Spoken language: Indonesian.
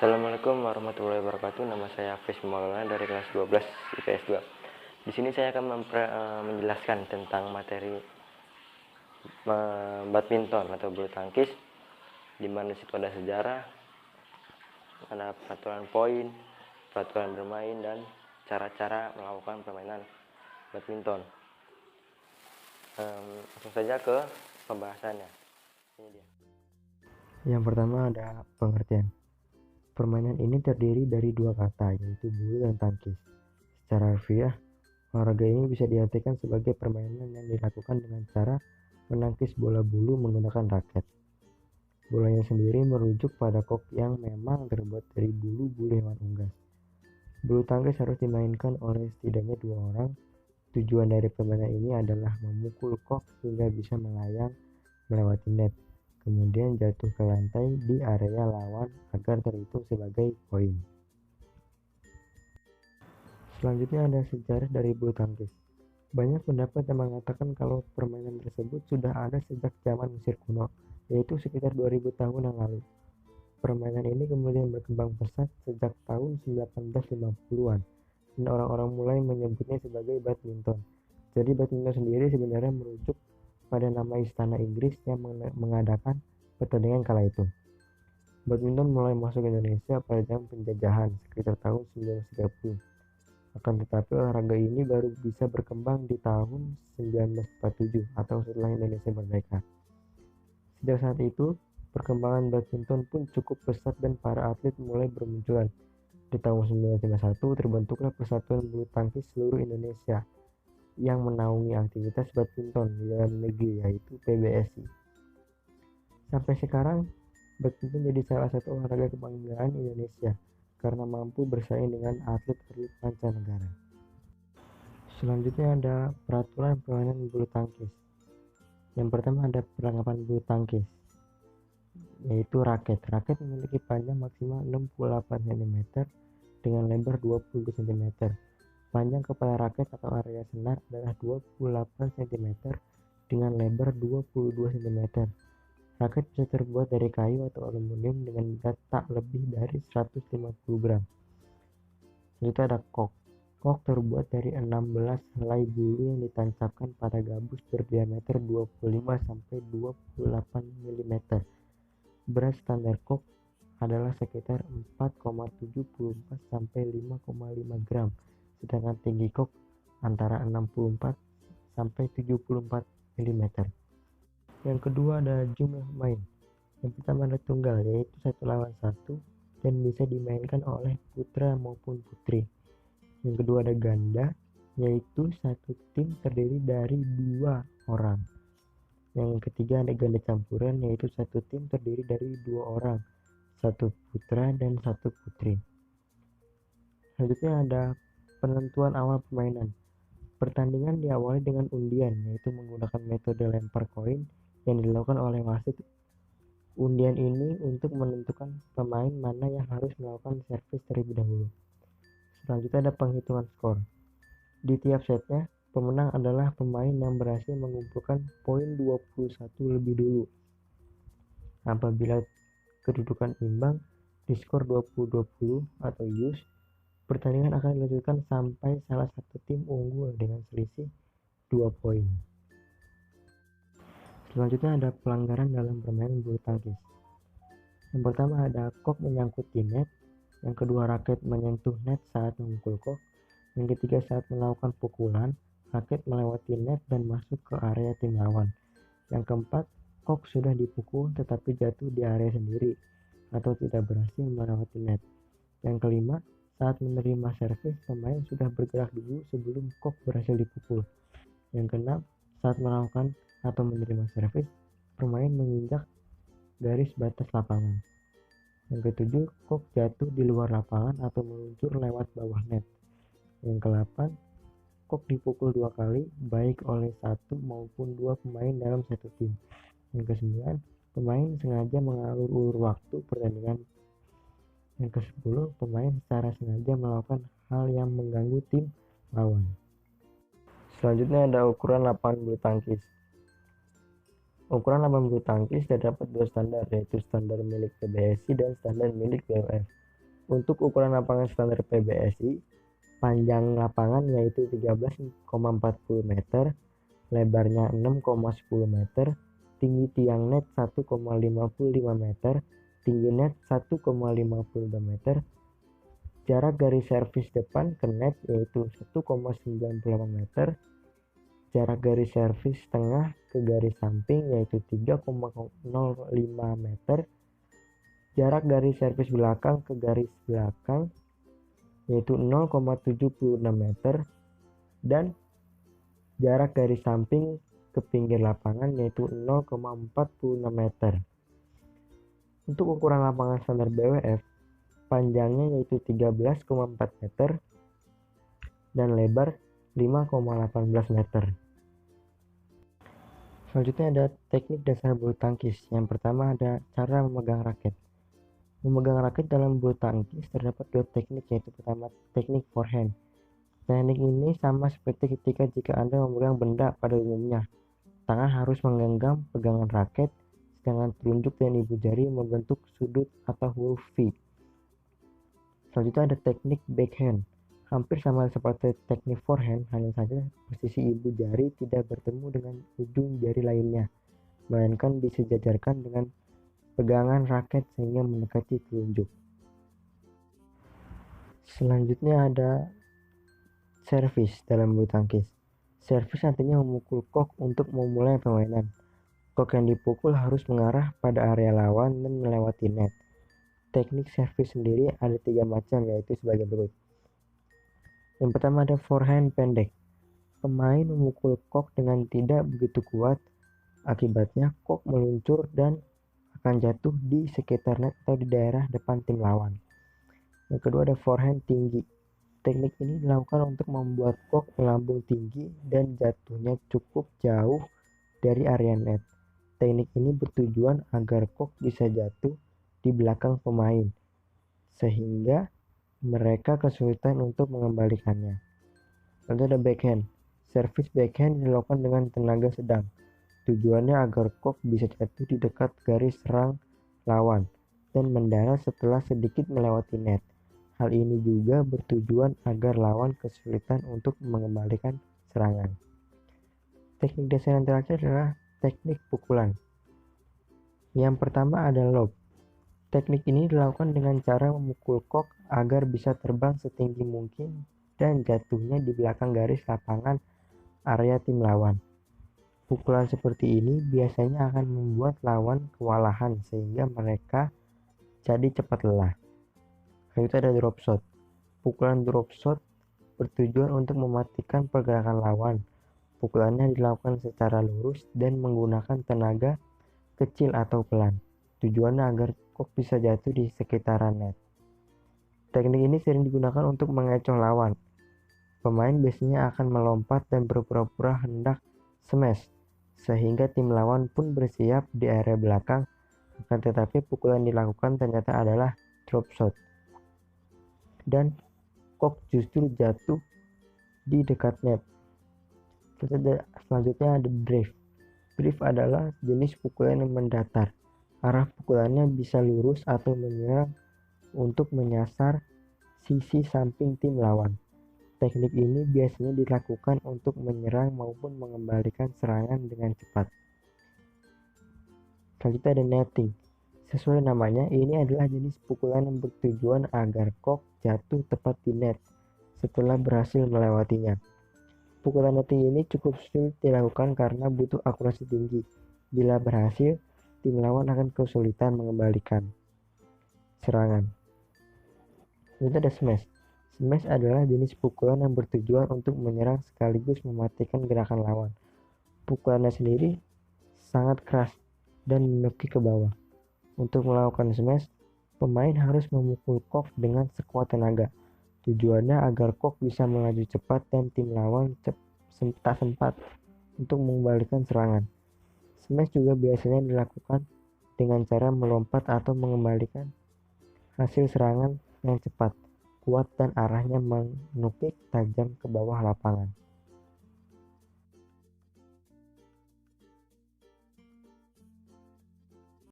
Assalamualaikum warahmatullahi wabarakatuh. Nama saya Hafiz Maulana dari kelas 12 IPS 2. Di sini saya akan menjelaskan tentang materi badminton atau bulu tangkis, di mana situ ada sejarah, ada peraturan poin, peraturan bermain, dan cara-cara melakukan permainan badminton. Langsung saja ke pembahasannya. Ini dia. Yang pertama ada pengertian. Permainan ini terdiri dari dua kata, yaitu bulu dan tangkis. Secara harfiah, olahraga ini bisa diartikan sebagai permainan yang dilakukan dengan cara menangkis bola bulu menggunakan raket. Bolanya sendiri merujuk pada kok yang memang terbuat dari bulu hewan unggas. Bulu tangkis harus dimainkan oleh setidaknya dua orang. Tujuan dari permainan ini adalah memukul kok hingga bisa melayang melewati net, kemudian jatuh ke lantai di area lawan agar terhitung sebagai poin. Selanjutnya ada sejarah dari bulu tangkis. Banyak pendapat yang mengatakan kalau permainan tersebut sudah ada sejak zaman Mesir kuno, yaitu sekitar 2000 tahun yang lalu. Permainan ini kemudian berkembang pesat sejak tahun 1850-an, dan orang-orang mulai menyebutnya sebagai badminton. Jadi badminton sendiri sebenarnya merujuk pada nama istana Inggris yang mengadakan pertandingan kala itu. Badminton mulai masuk Indonesia pada zaman penjajahan sekitar tahun 1930. Akan tetapi olahraga ini baru bisa berkembang di tahun 1947 atau setelah Indonesia merdeka. Sejak saat itu, perkembangan badminton pun cukup pesat dan para atlet mulai bermunculan. Di tahun 1951 terbentuklah Persatuan Bulu Tangkis Seluruh Indonesia yang menaungi aktivitas badminton di dalam negeri, yaitu PBSI. Sampai sekarang, badminton jadi salah satu olahraga kebanggaan Indonesia karena mampu bersaing dengan atlet-atlet mancanegara. Selanjutnya ada peraturan permainan bulu tangkis. Yang pertama ada perlengkapan bulu tangkis, yaitu raket. Raket memiliki panjang maksimal 68 cm dengan lebar 20 cm. Panjang kepala raket atau area senar adalah 28 cm dengan lebar 22 cm. Raket bisa terbuat dari kayu atau aluminium dengan berat tak lebih dari 150 gram. Selanjutnya ada kok. Kok terbuat dari 16 helai bulu yang ditancapkan pada gabus berdiameter 25-28 mm. Berat standar kok adalah sekitar 4,74 sampai 5,5 gram. Sedangkan tinggi kok antara 64 sampai 74 mm. Yang kedua ada jumlah pemain. Yang pertama ada tunggal, yaitu 1 lawan 1 dan bisa dimainkan oleh putra maupun putri. Yang kedua ada ganda, yaitu satu tim terdiri dari 2 orang. Yang ketiga ada ganda campuran, yaitu satu tim terdiri dari 2 orang, 1 putra dan 1 putri. Selanjutnya ada penentuan awal permainan. Pertandingan diawali dengan undian, yaitu menggunakan metode lempar koin yang dilakukan oleh wasit. Undian ini untuk menentukan pemain mana yang harus melakukan servis terlebih dahulu. Selanjutnya ada penghitungan skor. Di tiap setnya, pemenang adalah pemain yang berhasil mengumpulkan poin 21 lebih dulu. Apabila kedudukan imbang di skor 20-20 atau use, pertandingan akan dilanjutkan sampai salah satu tim unggul dengan selisih 2 poin. Selanjutnya ada pelanggaran dalam permainan bulu tangkis. Yang pertama ada kok menyangkut di net. Yang kedua raket menyentuh net saat memukul kok. Yang ketiga saat melakukan pukulan, raket melewati net dan masuk ke area tim lawan. Yang keempat, kok sudah dipukul tetapi jatuh di area sendiri atau tidak berhasil melewati net. Yang kelima, saat menerima servis, pemain sudah bergerak dulu sebelum kok berhasil dipukul. Yang keenam, saat melakukan atau menerima servis, pemain menginjak garis batas lapangan. Yang ketujuh, kok jatuh di luar lapangan atau meluncur lewat bawah net. Yang kedelapan, kok dipukul 2 kali, baik oleh 1 maupun 2 pemain dalam satu tim. Yang kesembilan, pemain sengaja mengulur waktu pertandingan. Yang ke-10, pemain secara sengaja melakukan hal yang mengganggu tim lawan. Selanjutnya ada ukuran lapangan bulu tangkis. Ukuran lapangan bulu tangkis terdapat 2 standar, yaitu standar milik PBSI dan standar milik BWF. Untuk ukuran lapangan standar PBSI, panjang lapangan yaitu 13,40 meter, lebarnya 6,10 meter, tinggi tiang net 1,55 meter, tinggi net 1,52 meter, jarak garis servis depan ke net yaitu 1,98 meter, jarak garis servis tengah ke garis samping yaitu 3,05 meter, jarak garis servis belakang ke garis belakang yaitu 0,76 meter, dan jarak garis samping ke pinggir lapangan yaitu 0,46 meter. Untuk ukuran lapangan standar BWF, panjangnya yaitu 13,4 meter dan lebar 5,18 meter. Selanjutnya ada teknik dasar bulu tangkis. Yang pertama ada cara memegang raket. Memegang raket dalam bulu tangkis terdapat dua teknik, yaitu pertama teknik forehand. Teknik ini sama seperti jika Anda memegang benda pada umumnya. Tangan harus menggenggam pegangan raket, sedangkan telunjuk dan ibu jari membentuk sudut atau huruf V. Selanjutnya ada teknik backhand. Hampir sama seperti teknik forehand, hanya saja posisi ibu jari tidak bertemu dengan ujung jari lainnya, melainkan disejajarkan dengan pegangan raket sehingga mendekati telunjuk. Selanjutnya ada servis dalam bulu tangkis. Servis artinya memukul kok untuk memulai permainan. Kok yang dipukul harus mengarah pada area lawan dan melewati net. Teknik servis sendiri ada 3 macam, yaitu sebagai berikut. Yang pertama ada forehand pendek. Pemain memukul kok dengan tidak begitu kuat, akibatnya kok meluncur dan akan jatuh di sekitar net atau di daerah depan tim lawan. Yang kedua ada forehand tinggi. Teknik ini dilakukan untuk membuat kok melambung tinggi dan jatuhnya cukup jauh dari area net. Teknik ini bertujuan agar kok bisa jatuh di belakang pemain, sehingga mereka kesulitan untuk mengembalikannya. Lalu ada backhand. Servis backhand dilakukan dengan tenaga sedang. Tujuannya agar kok bisa jatuh di dekat garis serang lawan dan mendarat setelah sedikit melewati net. Hal ini juga bertujuan agar lawan kesulitan untuk mengembalikan serangan. Teknik dasar yang terakhir adalah teknik pukulan. Yang pertama ada lob. Teknik ini dilakukan dengan cara memukul kok agar bisa terbang setinggi mungkin dan jatuhnya di belakang garis lapangan area tim lawan. Pukulan seperti ini biasanya akan membuat lawan kewalahan sehingga mereka jadi cepat lelah. Selanjutnya ada drop shot. Pukulan drop shot bertujuan untuk mematikan pergerakan lawan. Pukulannya dilakukan secara lurus dan menggunakan tenaga kecil atau pelan. Tujuannya agar kok bisa jatuh di sekitaran net. Teknik ini sering digunakan untuk mengecoh lawan. Pemain biasanya akan melompat dan berpura-pura hendak smash, sehingga tim lawan pun bersiap di area belakang. Akan tetapi pukulan dilakukan ternyata adalah drop shot, dan kok justru jatuh di dekat net. Selanjutnya ada drift. Drift adalah jenis pukulan yang mendatar. Arah pukulannya bisa lurus atau menyerang untuk menyasar sisi samping tim lawan. Teknik ini biasanya dilakukan untuk menyerang maupun mengembalikan serangan dengan cepat. Selanjutnya ada netting. Sesuai namanya, ini adalah jenis pukulan yang bertujuan agar kok jatuh tepat di net setelah berhasil melewatinya. Pukulan netting ini cukup sulit dilakukan karena butuh akurasi tinggi. Bila berhasil, tim lawan akan kesulitan mengembalikan serangan. Lalu ada smash. Smash adalah jenis pukulan yang bertujuan untuk menyerang sekaligus mematikan gerakan lawan. Pukulannya sendiri sangat keras dan menukik ke bawah. Untuk melakukan smash, pemain harus memukul kok dengan sekuat tenaga. Tujuannya agar kok bisa melaju cepat dan tim lawan tak sempat untuk mengembalikan serangan. Smash juga biasanya dilakukan dengan cara melompat atau mengembalikan hasil serangan yang cepat, kuat, dan arahnya menukik tajam ke bawah lapangan.